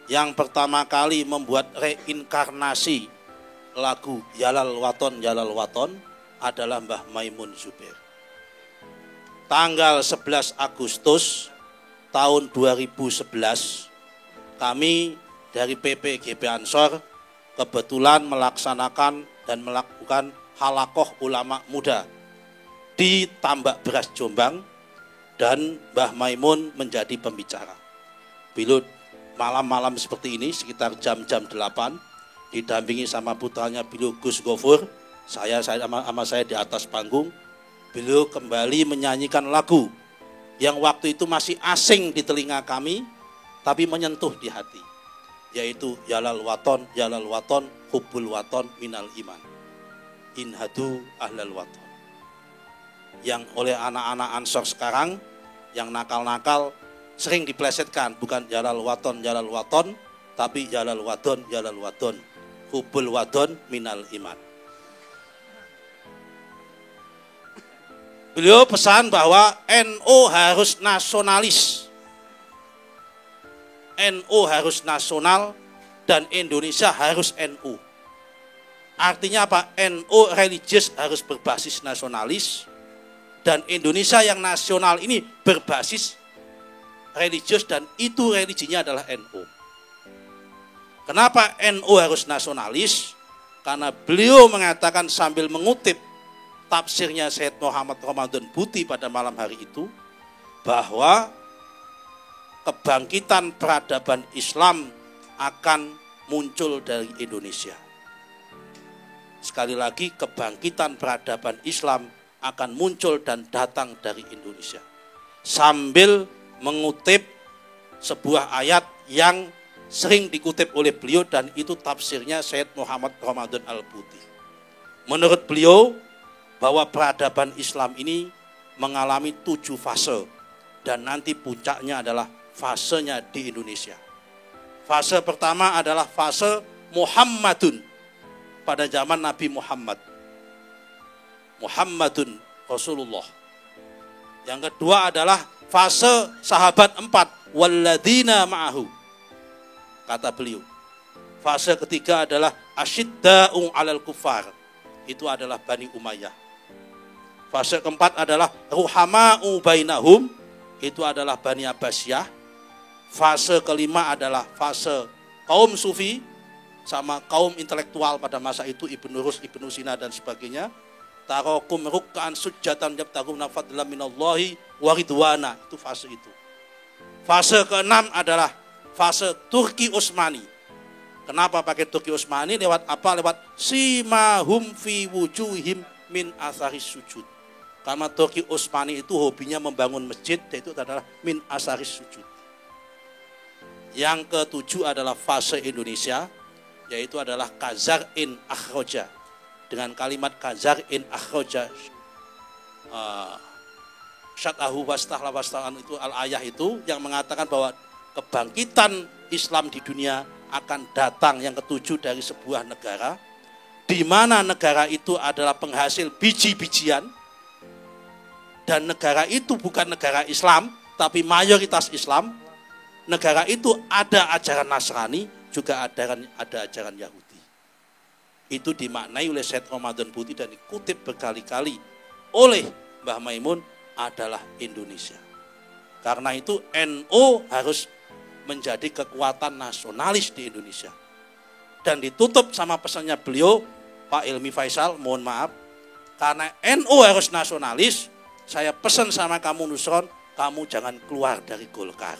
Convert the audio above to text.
yang pertama kali membuat reinkarnasi lagu Yalal Waton Yalal Waton adalah Mbah Maimun Zubair. Tanggal 11 Agustus tahun 2011 kami dari PPGP Ansor kebetulan melaksanakan dan melakukan halakoh ulama muda di Tambak Beras Jombang dan Mbah Maimun menjadi pembicara. Bila malam-malam seperti ini sekitar jam-jam 8 didampingi sama putranya beliau Gus Gofur, saya sama saya di atas panggung, beliau kembali menyanyikan lagu yang waktu itu masih asing di telinga kami tapi menyentuh di hati, yaitu Yalal Waton Hubbul Waton Minal Iman, Inhadu Ahlal Waton, yang oleh anak-anak Ansor sekarang yang nakal-nakal sering diplesetkan, bukan Yalal Waton tapi Yalal Waton Hubbul Waton Minal Iman. Beliau pesan bahwa NU harus nasionalis, NU harus nasional, dan Indonesia harus NU. Artinya apa? NU religius harus berbasis nasionalis, dan Indonesia yang nasional ini berbasis religius, dan itu religinya adalah NU. Kenapa NU harus nasionalis? Karena beliau mengatakan sambil mengutip tafsirnya Syed Muhammad Ramadan Buti pada malam hari itu, bahwa kebangkitan peradaban Islam akan muncul dari Indonesia. Sekali lagi, kebangkitan peradaban Islam akan muncul dan datang dari Indonesia. Sambil mengutip sebuah ayat yang sering dikutip oleh beliau, dan itu tafsirnya Syed Muhammad Ramadan Al-Buti. Menurut beliau, bahwa peradaban Islam ini mengalami 7 fase, dan nanti puncaknya adalah fasenya di Indonesia. Fase pertama adalah fase Muhammadun pada zaman Nabi Muhammadun Rasulullah. Yang kedua adalah fase sahabat 4, walladzina ma'ahu, kata beliau. Fase ketiga adalah asyidda'u 'alal kufar, itu adalah Bani Umayyah. Fase keempat adalah ruhama'u bainahum, itu adalah Bani Abbasiyah. Fase kelima adalah fase kaum sufi sama kaum intelektual pada masa itu, Ibnu Rus, Ibnu Sina dan sebagainya. Tarakum ruk'an sujjatan yabtaguna fadlan minallahi wa ridwana, itu fase itu. Fase keenam adalah fase Turki Utsmani. Kenapa pakai Turki Utsmani? Lewat apa? Lewat simahum fi wujuhim min asaris sujud. Karena Turki Utsmani itu hobinya membangun masjid, itu adalah min asaris sujud. Yang ketujuh adalah fase Indonesia, yaitu adalah Kazar in akhroja. Dengan kalimat Kazar in akhroja, syatahu wastahla wastahan, itu al-ayah itu yang mengatakan bahwa kebangkitan Islam di dunia akan datang, yang ketujuh, dari sebuah negara, di mana negara itu adalah penghasil biji-bijian, dan negara itu bukan negara Islam, tapi mayoritas Islam. Negara itu ada ajaran Nasrani, juga ada ajaran Yahudi. Itu dimaknai oleh Syed Ramadan Buti dan dikutip berkali-kali oleh Mbah Maimun adalah Indonesia. Karena itu NU harus menjadi kekuatan nasionalis di Indonesia. Dan ditutup sama pesannya beliau, Pak Ilmi Faisal, mohon maaf, karena NU harus nasionalis, saya pesan sama kamu Nusron, kamu jangan keluar dari Golkar.